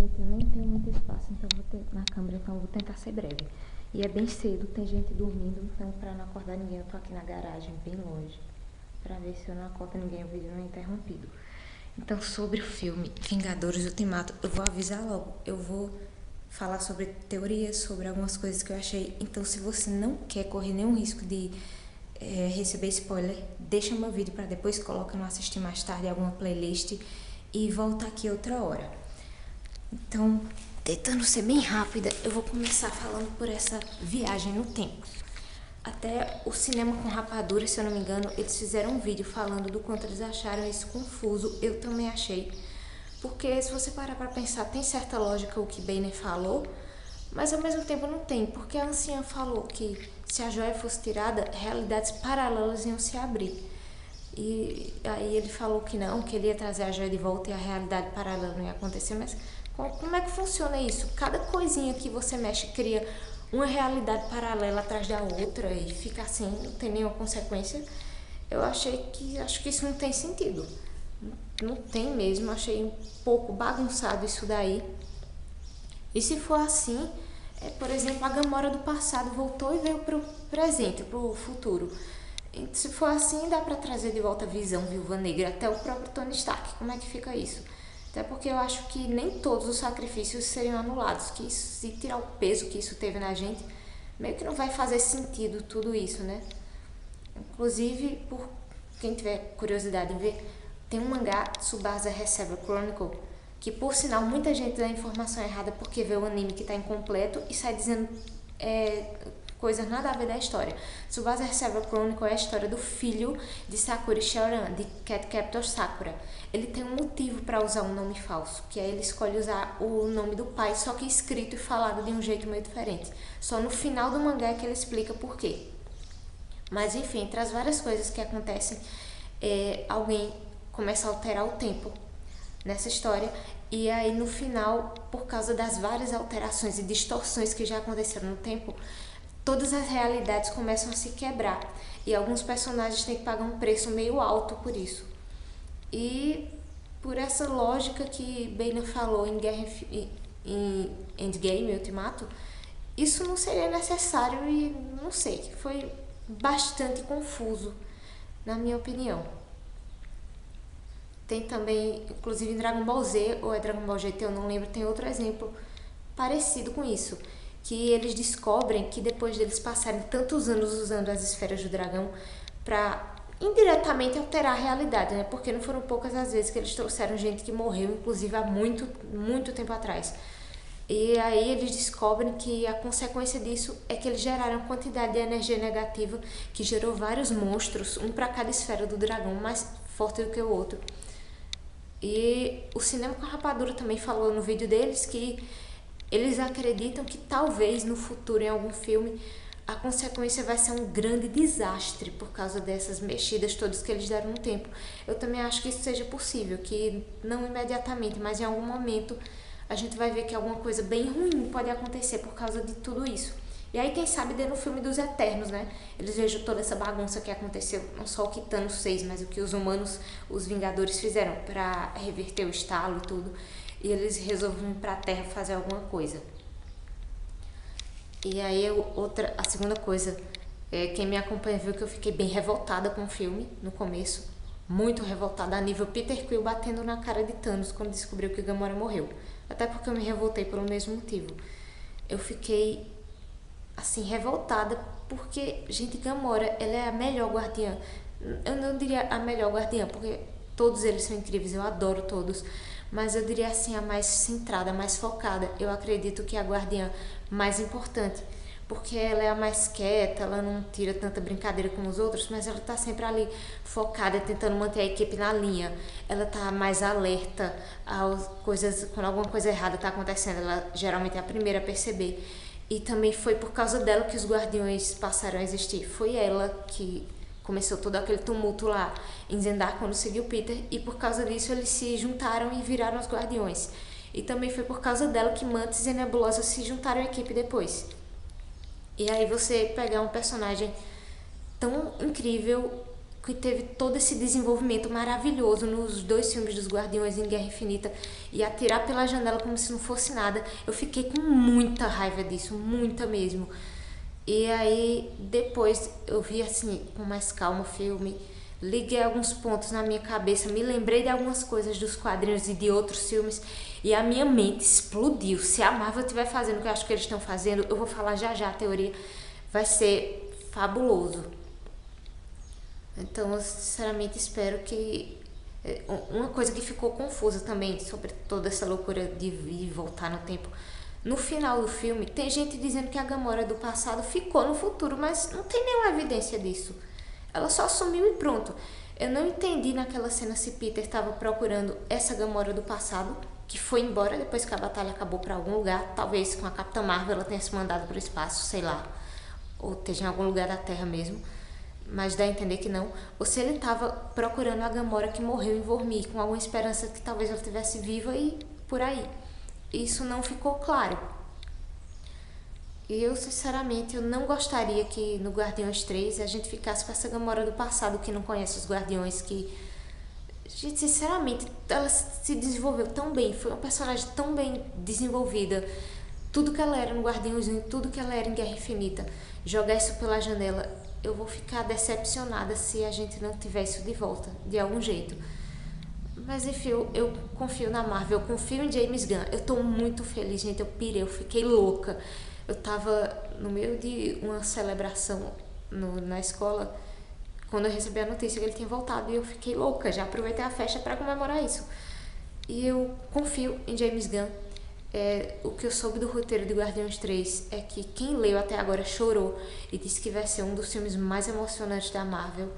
Gente, eu nem tenho muito espaço na câmera, então eu vou tentar ser breve. E é bem cedo, tem gente dormindo, então pra não acordar ninguém, eu tô aqui na garagem, bem longe, pra ver se eu não acordo ninguém, o vídeo não é interrompido. Então, sobre o filme Vingadores Ultimato, eu vou avisar logo, eu vou falar sobre teorias, sobre algumas coisas que eu achei. Então, se você não quer correr nenhum risco de receber spoiler, deixa meu vídeo pra depois, coloca no assistir mais tarde, alguma playlist e volta aqui outra hora. Então, tentando ser bem rápida, eu vou começar falando por essa viagem no tempo. Até o Cinema com Rapadura, se eu não me engano, eles fizeram um vídeo falando do quanto eles acharam isso confuso. Eu também achei. Porque se você parar pra pensar, tem certa lógica o que Banner falou, mas ao mesmo tempo não tem. Porque a anciã falou que se a joia fosse tirada, realidades paralelas iam se abrir. E aí ele falou que não, que ele ia trazer a joia de volta e a realidade paralela não ia acontecer. Mas como é que funciona isso? Cada coisinha que você mexe cria uma realidade paralela atrás da outra e fica assim, não tem nenhuma consequência. Acho que isso não tem sentido. Não tem mesmo, achei um pouco bagunçado isso daí. E se for assim, por exemplo, a Gamora do passado voltou e veio pro presente, pro futuro. E se for assim, dá pra trazer de volta a Visão, Viúva Negra, até o próprio Tony Stark. Como é que fica isso? Até porque eu acho que nem todos os sacrifícios seriam anulados, que isso, se tirar o peso que isso teve na gente, meio que não vai fazer sentido tudo isso, né? Inclusive, por quem tiver curiosidade em ver, tem um mangá, Tsubasa Reservoir Chronicle, que por sinal muita gente dá informação errada porque vê o anime que tá incompleto e sai dizendo coisas nada a ver da história. Tsubasa Reservoir Chronicle é a história do filho de Sakura Shaoran, de Cat Captor Sakura. Ele tem um motivo para usar um nome falso, que é ele escolhe usar o nome do pai, só que escrito e falado de um jeito meio diferente. Só no final do mangá é que ele explica por quê. Mas enfim, entre as várias coisas que acontecem, alguém começa a alterar o tempo nessa história. E aí no final, por causa das várias alterações e distorções que já aconteceram no tempo, todas as realidades começam a se quebrar. E alguns personagens têm que pagar um preço meio alto por isso. E por essa lógica que Banner falou em Endgame, Ultimato, isso não seria necessário e não sei, foi bastante confuso, na minha opinião. Tem também, inclusive em Dragon Ball Z, ou é Dragon Ball GT, eu não lembro, tem outro exemplo parecido com isso, que eles descobrem que depois deles passarem tantos anos usando as esferas do dragão para indiretamente alterar a realidade, né? Porque não foram poucas as vezes que eles trouxeram gente que morreu, inclusive há muito, muito tempo atrás. E aí eles descobrem que a consequência disso é que eles geraram uma quantidade de energia negativa que gerou vários monstros, um para cada esfera do dragão, mais forte do que o outro. E o Cinema com a Rapadura também falou no vídeo deles que eles acreditam que talvez no futuro, em algum filme, a consequência vai ser um grande desastre por causa dessas mexidas todas que eles deram no tempo. Eu também acho que isso seja possível, que não imediatamente, mas em algum momento a gente vai ver que alguma coisa bem ruim pode acontecer por causa de tudo isso. E aí, quem sabe, dê no filme dos Eternos, né? Eles vejam toda essa bagunça que aconteceu, não só o que Thanos fez, mas o que os humanos, os Vingadores, fizeram pra reverter o estalo e tudo. E eles resolvem ir pra Terra fazer alguma coisa. E aí, a segunda coisa, quem me acompanha viu que eu fiquei bem revoltada com o filme no começo. Muito revoltada, a nível Peter Quill batendo na cara de Thanos quando descobriu que Gamora morreu. Até porque eu me revoltei pelo mesmo motivo. Eu fiquei, assim, revoltada porque, gente, Gamora, ela é a melhor guardiã. Eu não diria a melhor guardiã, porque todos eles são incríveis, eu adoro todos. Mas eu diria assim, a mais centrada, a mais focada. Eu acredito que é a guardiã mais importante. Porque ela é a mais quieta, ela não tira tanta brincadeira como os outros, mas ela tá sempre ali focada, tentando manter a equipe na linha. Ela tá mais alerta às coisas, quando alguma coisa errada tá acontecendo, ela geralmente é a primeira a perceber. E também foi por causa dela que os Guardiões passaram a existir. Foi ela que começou todo aquele tumulto lá em Zendar quando seguiu Peter, e por causa disso eles se juntaram e viraram os Guardiões. E também foi por causa dela que Mantis e Nebulosa se juntaram à equipe depois. E aí você pegar um personagem tão incrível que teve todo esse desenvolvimento maravilhoso nos 2 filmes dos Guardiões em Guerra Infinita e atirar pela janela como se não fosse nada. Eu fiquei com muita raiva disso, muita mesmo. E aí depois eu vi assim com mais calma o filme, liguei alguns pontos na minha cabeça, me lembrei de algumas coisas dos quadrinhos e de outros filmes e a minha mente explodiu. Se a Marvel estiver fazendo o que eu acho que eles estão fazendo, eu vou falar já já a teoria, vai ser fabuloso. Então eu sinceramente espero que... Uma coisa que ficou confusa também sobre toda essa loucura de ir e voltar no tempo, no final do filme tem gente dizendo que a Gamora do passado ficou no futuro, mas não tem nenhuma evidência disso. Ela só sumiu e pronto. Eu não entendi naquela cena se Peter estava procurando essa Gamora do passado, que foi embora depois que a batalha acabou para algum lugar, talvez com a Capitã Marvel ela tenha se mandado para o espaço, sei lá, ou esteja em algum lugar da Terra mesmo, mas dá a entender que não. Ou se ele estava procurando a Gamora que morreu em Vormir, com alguma esperança que talvez ela estivesse viva e por aí. Isso não ficou claro. E eu, sinceramente, eu não gostaria que no Guardiões 3 a gente ficasse com essa Gamora do passado que não conhece os Guardiões, que... Gente, sinceramente, ela se desenvolveu tão bem, foi uma personagem tão bem desenvolvida. Tudo que ela era no Guardiões 1, tudo que ela era em Guerra Infinita. Jogar isso pela janela, eu vou ficar decepcionada se a gente não tiver isso de volta, de algum jeito. Mas enfim, eu confio na Marvel, eu confio em James Gunn. Eu tô muito feliz, gente, eu pirei, eu fiquei louca. Eu tava no meio de uma celebração na escola, quando eu recebi a notícia que ele tinha voltado, e eu fiquei louca, já aproveitei a festa para comemorar isso. E eu confio em James Gunn. O que eu soube do roteiro de Guardiões 3 é que quem leu até agora chorou e disse que vai ser um dos filmes mais emocionantes da Marvel.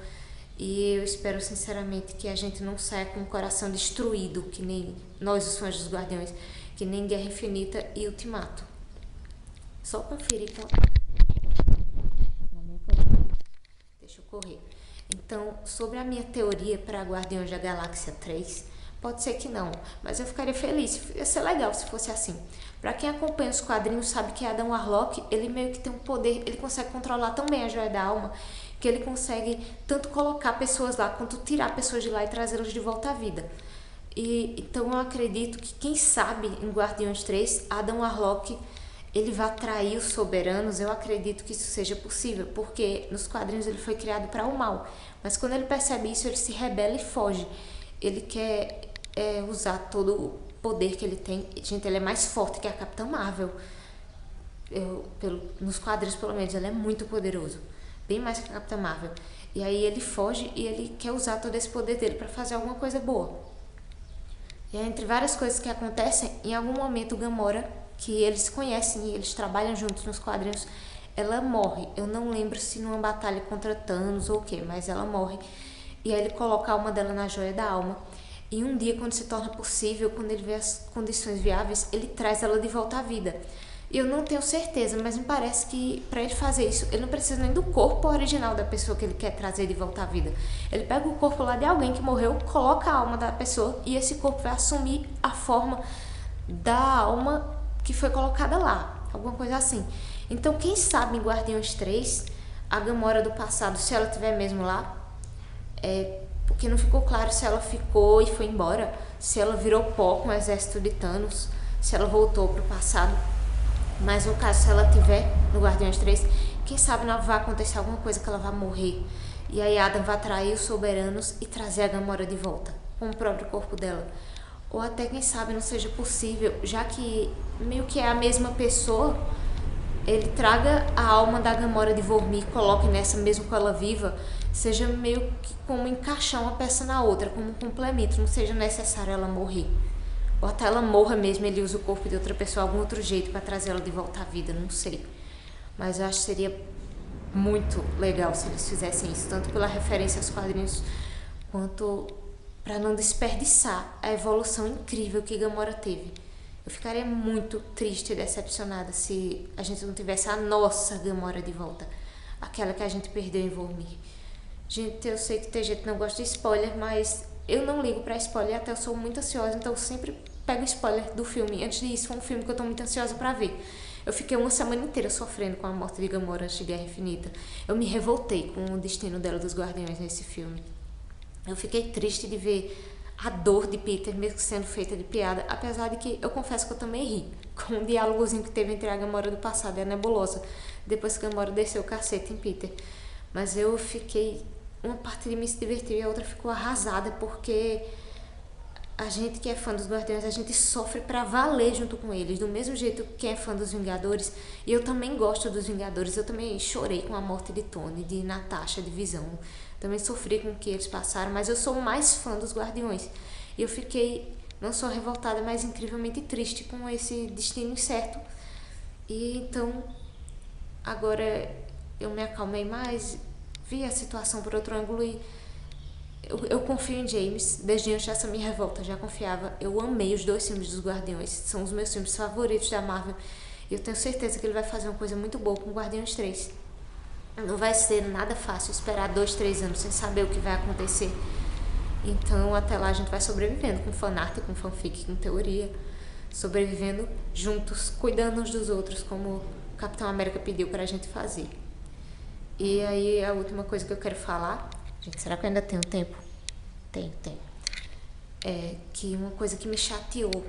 E eu espero sinceramente que a gente não saia com o coração destruído, que nem nós, os fãs dos Guardiões, que nem Guerra Infinita e Ultimato. Só conferir então. Deixa eu correr. Então, sobre a minha teoria para Guardiões da Galáxia 3, pode ser que não, mas eu ficaria feliz, ia ser legal se fosse assim. Para quem acompanha os quadrinhos sabe que Adam Warlock, ele meio que tem um poder, ele consegue controlar tão bem a Joia da Alma, que ele consegue tanto colocar pessoas lá, quanto tirar pessoas de lá e trazê-las de volta à vida. Então eu acredito que, quem sabe, em Guardiões 3, Adam Warlock, ele vai atrair os soberanos. Eu acredito que isso seja possível, porque nos quadrinhos ele foi criado para o mal, mas quando ele percebe isso, ele se rebela e foge. Ele quer usar todo o poder que ele tem. Gente, ele é mais forte que a Capitã Marvel. Nos quadrinhos, pelo menos, ele é muito poderoso, bem mais que a Capitã Marvel. E aí ele foge e ele quer usar todo esse poder dele para fazer alguma coisa boa. E aí, entre várias coisas que acontecem, em algum momento Gamora, que eles se conhecem e eles trabalham juntos nos quadrinhos, ela morre. Eu não lembro se numa batalha contra Thanos ou o que, mas ela morre. E aí ele coloca a alma dela na Joia da Alma. E um dia, quando se torna possível, quando ele vê as condições viáveis, ele traz ela de volta à vida. Eu não tenho certeza, mas me parece que para ele fazer isso, ele não precisa nem do corpo original da pessoa que ele quer trazer de volta à vida. Ele pega o corpo lá de alguém que morreu, coloca a alma da pessoa e esse corpo vai assumir a forma da alma que foi colocada lá, alguma coisa assim. Então, quem sabe em Guardiões 3, a Gamora do passado, se ela estiver mesmo lá, porque não ficou claro se ela ficou e foi embora, se ela virou pó com o exército de Thanos, se ela voltou pro passado. Mas no caso, se ela estiver no Guardiões 3, quem sabe não vai acontecer alguma coisa que ela vai morrer. E aí Adam vai atrair os soberanos e trazer a Gamora de volta, com o próprio corpo dela. Ou até, quem sabe, não seja possível, já que meio que é a mesma pessoa, ele traga a alma da Gamora de Vormir, coloque nessa mesmo com ela viva, seja meio que como encaixar uma peça na outra, como um complemento, não seja necessário ela morrer. Ou até ela morra mesmo, ele usa o corpo de outra pessoa, algum outro jeito para trazer ela de volta à vida, não sei. Mas eu acho que seria muito legal se eles fizessem isso, tanto pela referência aos quadrinhos, quanto para não desperdiçar a evolução incrível que Gamora teve. Eu ficaria muito triste e decepcionada se a gente não tivesse a nossa Gamora de volta, aquela que a gente perdeu em Vormir. Gente, eu sei que tem gente que não gosta de spoiler, mas eu não ligo pra spoiler, até eu sou muito ansiosa, então eu sempre pego spoiler do filme. Antes disso, foi um filme que eu tô muito ansiosa pra ver. Eu fiquei uma semana inteira sofrendo com a morte de Gamora antes de Guerra Infinita. Eu me revoltei com o destino dela dos Guardiões nesse filme. Eu fiquei triste de ver a dor de Peter mesmo sendo feita de piada, apesar de que eu confesso que eu também ri com um diálogozinho que teve entre a Gamora do passado e a Nebulosa, depois que a Gamora desceu o cacete em Peter. Mas eu fiquei... Uma parte de mim se divertiu e a outra ficou arrasada, porque a gente que é fã dos Guardiões, a gente sofre pra valer junto com eles, do mesmo jeito que quem é fã dos Vingadores. E eu também gosto dos Vingadores, eu também chorei com a morte de Tony, de Natasha, de Visão. Também sofri com o que eles passaram, mas eu sou mais fã dos Guardiões. E eu fiquei não só revoltada, mas incrivelmente triste com esse destino incerto. E então, agora eu me acalmei mais, vi a situação por outro ângulo e eu confio em James. Desde antes dessa minha revolta, já confiava. Eu amei os 2 filmes dos Guardiões, são os meus filmes favoritos da Marvel. E eu tenho certeza que ele vai fazer uma coisa muito boa com Guardiões 3. Não vai ser nada fácil esperar 2, 3 anos sem saber o que vai acontecer. Então, até lá a gente vai sobrevivendo com fanart, com fanfic, com teoria. Sobrevivendo juntos, cuidando uns dos outros, como o Capitão América pediu pra gente fazer. E aí, a última coisa que eu quero falar... Gente, será que eu ainda tenho tempo? Tenho. É que uma coisa que me chateou,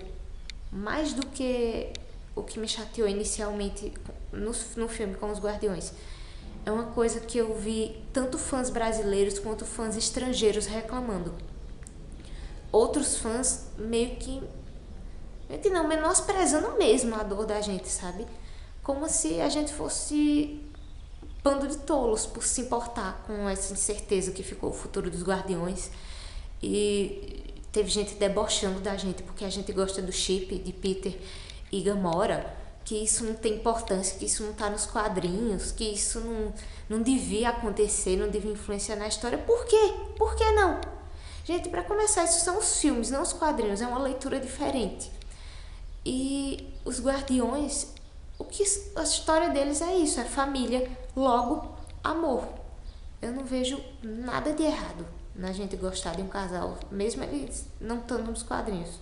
mais do que o que me chateou inicialmente no filme com os Guardiões, é uma coisa que eu vi tanto fãs brasileiros quanto fãs estrangeiros reclamando. Outros fãs meio que não, menosprezando mesmo a dor da gente, sabe? Como se a gente fosse bando de tolos por se importar com essa incerteza que ficou o futuro dos Guardiões. E teve gente debochando da gente porque a gente gosta do chip de Peter e Gamora, que isso não tem importância, que isso não tá nos quadrinhos, que isso não devia acontecer, não devia influenciar na história. Por quê? Por que não? Gente, pra começar, isso são os filmes, não os quadrinhos, é uma leitura diferente. E os Guardiões, a história deles é isso, é família, logo amor. Eu não vejo nada de errado na gente gostar de um casal, mesmo eles não estando nos quadrinhos.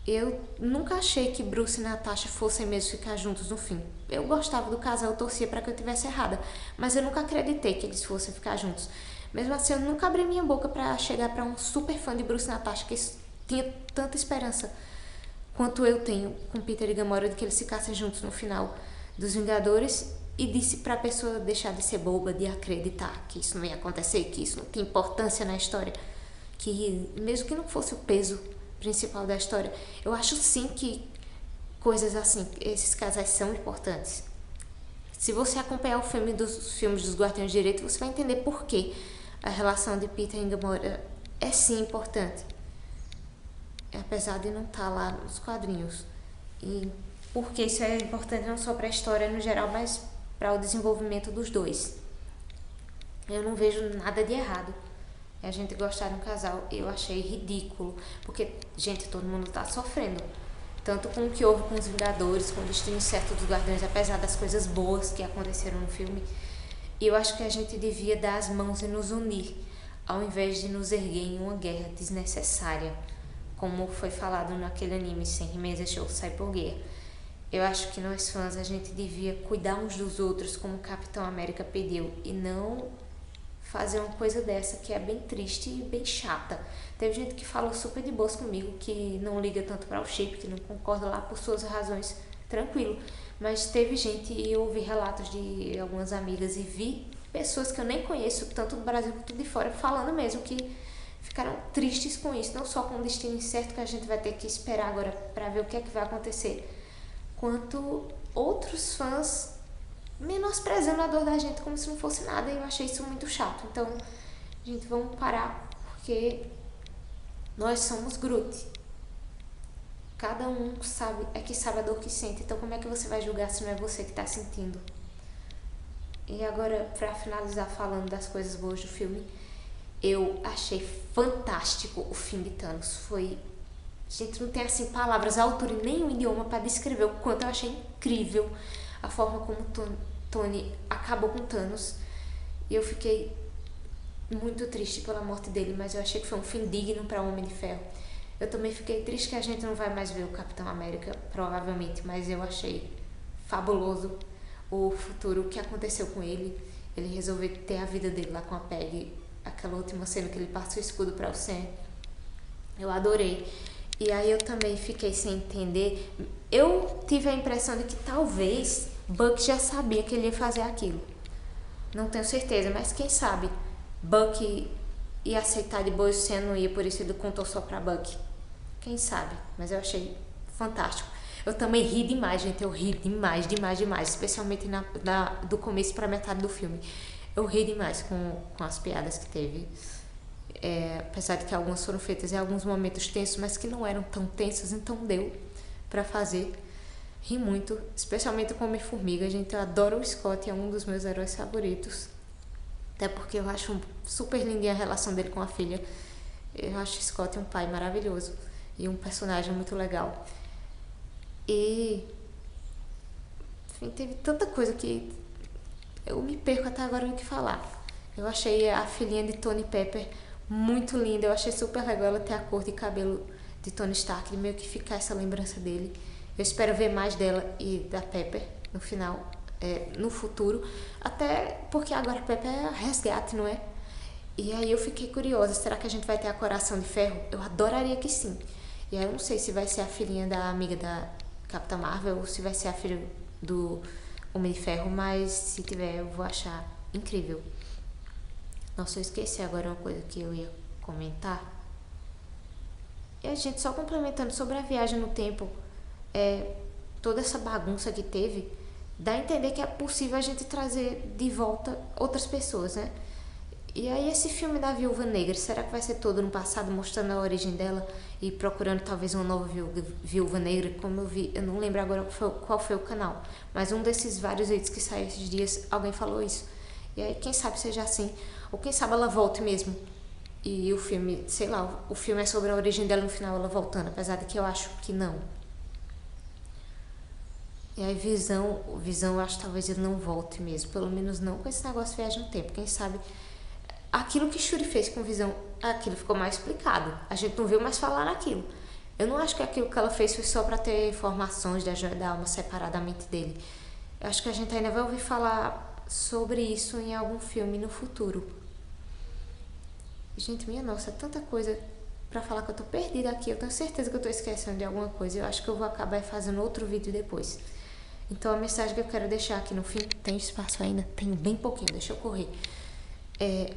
Eu nunca achei que Bruce e Natasha fossem mesmo ficar juntos no fim. Eu gostava do casal, eu torcia para que eu tivesse errada, mas eu nunca acreditei que eles fossem ficar juntos. Mesmo assim, eu nunca abri minha boca para chegar para um super fã de Bruce e Natasha que tinha tanta esperança quanto eu tenho com Peter e Gamora de que eles ficassem juntos no final dos Vingadores, e disse pra pessoa deixar de ser boba, de acreditar que isso não ia acontecer, que isso não tinha importância na história, que mesmo que não fosse o peso principal da história, eu acho sim que coisas assim, esses casais são importantes. Se você acompanhar os filmes dos Guardiões direito, você vai entender por que a relação de Peter e Gamora é sim importante, apesar de não estar lá nos quadrinhos. E porque isso é importante não só para a história no geral, mas para o desenvolvimento dos dois. Eu não vejo nada de errado a gente gostar de um casal. Eu achei ridículo, porque, gente, todo mundo tá sofrendo, tanto com o que houve com os Vingadores, com o destino certo dos Guardiões, apesar das coisas boas que aconteceram no filme. E eu acho que a gente devia dar as mãos e nos unir, ao invés de nos erguer em uma guerra desnecessária, como foi falado naquele anime Senhimeza Shou Saipogea. Eu acho que nós fãs, a gente devia cuidar uns dos outros como o Capitão América pediu, e não fazer uma coisa dessa que é bem triste e bem chata. Teve gente que falou super de boas comigo, que não liga tanto para o chip, que não concorda lá por suas razões, tranquilo. Mas teve gente, e eu ouvi relatos de algumas amigas e vi pessoas que eu nem conheço, tanto do Brasil quanto de fora, falando mesmo que ficaram tristes com isso, não só com o destino incerto que a gente vai ter que esperar agora para ver o que é que vai acontecer, quanto outros fãs menosprezando a dor da gente como se não fosse nada. E eu achei isso muito chato. Então, gente, vamos parar, porque nós somos Groot. Cada um sabe a dor que sente. Então, como é que você vai julgar se não é você que está sentindo? E agora, pra finalizar falando das coisas boas do filme, eu achei fantástico o fim de Thanos. Foi... Gente, não tem assim palavras à altura em nenhum idioma para descrever o quanto eu achei incrível a forma como Tony acabou com Thanos. E eu fiquei muito triste pela morte dele, mas eu achei que foi um fim digno para Homem de Ferro. Eu também fiquei triste que a gente não vai mais ver o Capitão América, provavelmente, mas eu achei fabuloso o futuro, o que aconteceu com ele. Ele resolveu ter a vida dele lá com a Peggy. Aquela última cena que ele passa o escudo para o Sam. Eu adorei. E aí eu também fiquei sem entender. Eu tive a impressão de que talvez Buck já sabia que ele ia fazer aquilo. Não tenho certeza, mas quem sabe Buck ia aceitar de boa e o Sam não ia, por isso ele contou só pra Buck. Quem sabe? Mas eu achei fantástico. Eu também ri demais, gente. Eu ri demais, demais, demais. Especialmente do começo pra metade do filme. Eu ri demais com as piadas que teve. Apesar de que algumas foram feitas em alguns momentos tensos, mas que não eram tão tensos, então deu pra fazer. Ri muito, especialmente com Homem-Formiga, gente. Eu adoro o Scott, é um dos meus heróis favoritos. Até porque eu acho super linda a relação dele com a filha. Eu acho Scott um pai maravilhoso e um personagem muito legal. E enfim, teve tanta coisa que eu me perco até agora no que falar. Eu achei a filhinha de Tony Pepper muito linda. Eu achei super legal ela ter a cor de cabelo de Tony Stark, de meio que ficar essa lembrança dele. Eu espero ver mais dela e da Pepper no final, no futuro. Até porque agora a Pepper é resgate, não é? E aí eu fiquei curiosa, será que a gente vai ter a Coração de Ferro? Eu adoraria que sim. E aí eu não sei se vai ser a filhinha da amiga da Capitã Marvel ou se vai ser a filha do Homem de Ferro, mas se tiver eu vou achar incrível. Nossa, eu esqueci agora uma coisa que eu ia comentar. E a gente só complementando sobre a viagem no tempo, toda essa bagunça que teve, dá a entender que é possível a gente trazer de volta outras pessoas, né? E aí esse filme da Viúva Negra, será que vai ser todo no passado, mostrando a origem dela e procurando talvez uma nova Viúva Negra? Como eu vi, eu não lembro agora qual foi o canal, mas um desses vários vídeos que saiu esses dias, alguém falou isso. E aí quem sabe seja assim, ou quem sabe ela volte mesmo. E o filme, sei lá, o filme é sobre a origem dela no final, ela voltando, apesar de que eu acho que não. E aí Visão eu acho que talvez ele não volte mesmo, pelo menos não com esse negócio de viagem no tempo, quem sabe. Aquilo que Shuri fez com Visão, aquilo ficou mais explicado. A gente não viu mais falar naquilo. Eu não acho que aquilo que ela fez foi só pra ter informações da Joia da Alma separadamente dele. Eu acho que a gente ainda vai ouvir falar sobre isso em algum filme no futuro. Gente, minha nossa, é tanta coisa pra falar que eu tô perdida aqui. Eu tenho certeza que eu tô esquecendo de alguma coisa. Eu acho que eu vou acabar fazendo outro vídeo depois. Então a mensagem que eu quero deixar aqui no fim, tem espaço ainda? Tem bem pouquinho, deixa eu correr.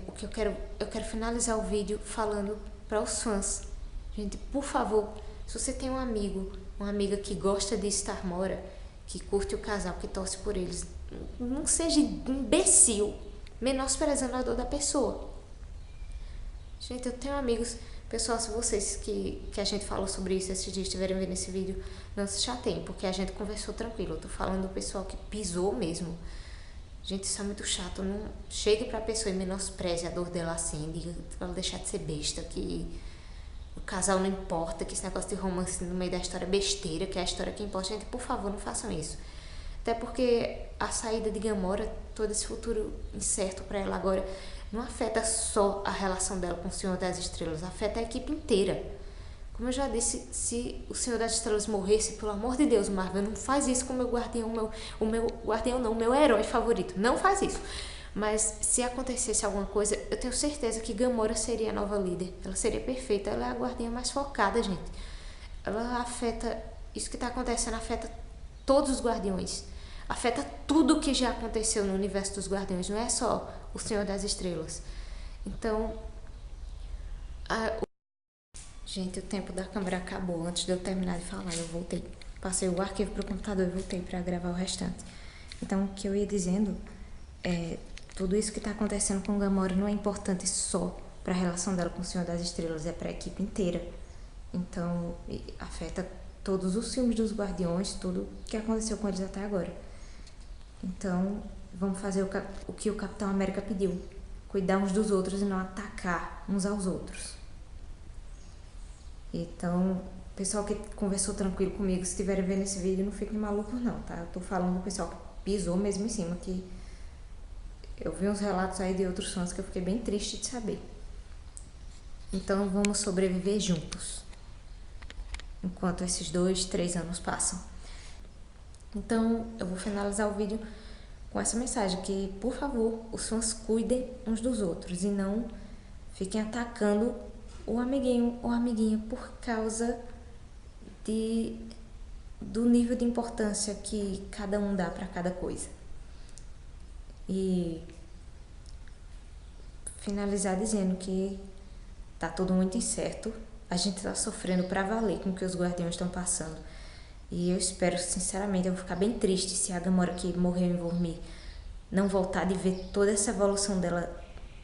O que eu quero finalizar o vídeo falando para os fãs. Gente, por favor, se você tem um amigo, uma amiga que gosta de Star Mora, que curte o casal, que torce por eles, não seja imbecil, menosprezando a dor da pessoa. Gente, eu tenho amigos, pessoal, se vocês que a gente falou sobre isso esses dias estiverem vendo esse vídeo, não se chateiem, porque a gente conversou tranquilo. Eu tô falando do pessoal que pisou mesmo. Gente, isso é muito chato. Não chegue pra pessoa e menospreze a dor dela assim, diga pra ela deixar de ser besta, que o casal não importa, que esse negócio de romance no meio da história é besteira, que é a história que importa. Gente, por favor, não façam isso. Até porque a saída de Gamora, todo esse futuro incerto pra ela agora, não afeta só a relação dela com o Senhor das Estrelas, afeta a equipe inteira. Como eu já disse, se o Senhor das Estrelas morresse, pelo amor de Deus, Marvel, não faz isso com o meu guardião, o meu herói favorito. Não faz isso. Mas se acontecesse alguma coisa, eu tenho certeza que Gamora seria a nova líder. Ela seria perfeita, ela é a guardiã mais focada, gente. Ela afeta, isso que tá acontecendo afeta todos os guardiões. Afeta tudo que já aconteceu no universo dos guardiões, não é só o Senhor das Estrelas. Então, gente, o tempo da câmera acabou. Antes de eu terminar de falar, eu voltei. Passei o arquivo pro computador e voltei para gravar o restante. Então, o que eu ia dizendo tudo isso que tá acontecendo com Gamora não é importante só para a relação dela com o Senhor das Estrelas, é para a equipe inteira. Então, afeta todos os filmes dos Guardiões, tudo que aconteceu com eles até agora. Então, vamos fazer o que o Capitão América pediu. Cuidar uns dos outros e não atacar uns aos outros. Então, pessoal que conversou tranquilo comigo, se estiverem vendo esse vídeo, não fiquem malucos não, tá? Eu tô falando do pessoal que pisou mesmo em cima, que eu vi uns relatos aí de outros fãs que eu fiquei bem triste de saber. Então, vamos sobreviver juntos, enquanto esses 2, 3 anos passam. Então, eu vou finalizar o vídeo com essa mensagem, que, por favor, os fãs cuidem uns dos outros e não fiquem atacando o amiguinho ou amiguinha por causa do nível de importância que cada um dá para cada coisa. E finalizar dizendo que tá tudo muito incerto, a gente tá sofrendo pra valer com o que os Guardiões estão passando. E eu espero, sinceramente, eu vou ficar bem triste se a Gamora, que morreu em Vormir, não voltar de ver toda essa evolução dela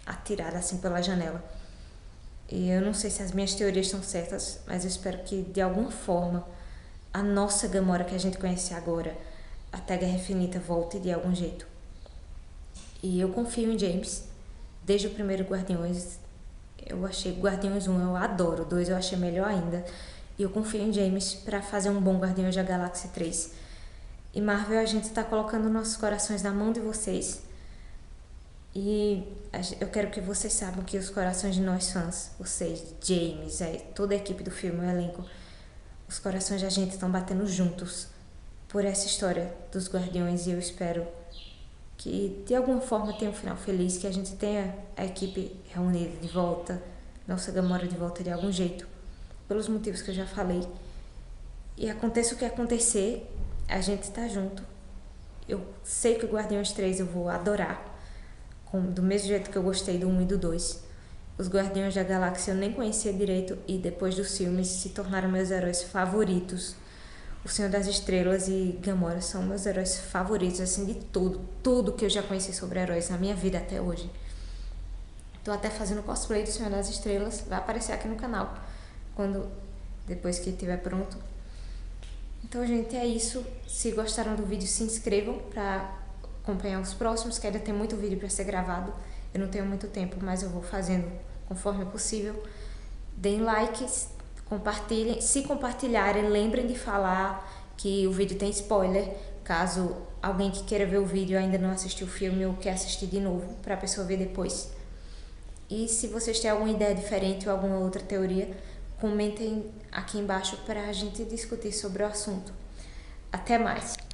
atirada assim pela janela. E eu não sei se as minhas teorias estão certas, mas eu espero que, de alguma forma, a nossa Gamora que a gente conhece agora, até a Guerra Infinita, volte de algum jeito. E eu confio em James. Desde o primeiro Guardiões, eu achei Guardiões 1, eu adoro. O 2 eu achei melhor ainda. E eu confio em James para fazer um bom Guardiões da Galáxia 3. E Marvel, a gente tá colocando nossos corações na mão de vocês. E eu quero que vocês saibam que os corações de nós fãs, vocês, James, toda a equipe do filme, o elenco, os corações da gente estão batendo juntos por essa história dos Guardiões. E eu espero que de alguma forma tenha um final feliz, que a gente tenha a equipe reunida de volta, nossa Gamora de volta de algum jeito, pelos motivos que eu já falei. E aconteça o que acontecer, a gente tá junto. Eu sei que o Guardiões 3 eu vou adorar, do mesmo jeito que eu gostei do 1 e do 2. Os Guardiões da Galáxia eu nem conhecia direito e depois dos filmes se tornaram meus heróis favoritos. O Senhor das Estrelas e Gamora são meus heróis favoritos, assim, de tudo que eu já conheci sobre heróis na minha vida até hoje. Tô até fazendo cosplay do Senhor das Estrelas, vai aparecer aqui no canal, depois que estiver pronto. Então, gente, é isso. Se gostaram do vídeo, se inscrevam para acompanhar os próximos, que ainda tem muito vídeo para ser gravado. Eu não tenho muito tempo, mas eu vou fazendo conforme possível. Deem likes, compartilhem. Se compartilharem, lembrem de falar que o vídeo tem spoiler, caso alguém que queira ver o vídeo ainda não assistiu o filme ou quer assistir de novo, para a pessoa ver depois. E se vocês têm alguma ideia diferente ou alguma outra teoria, comentem aqui embaixo para a gente discutir sobre o assunto. Até mais!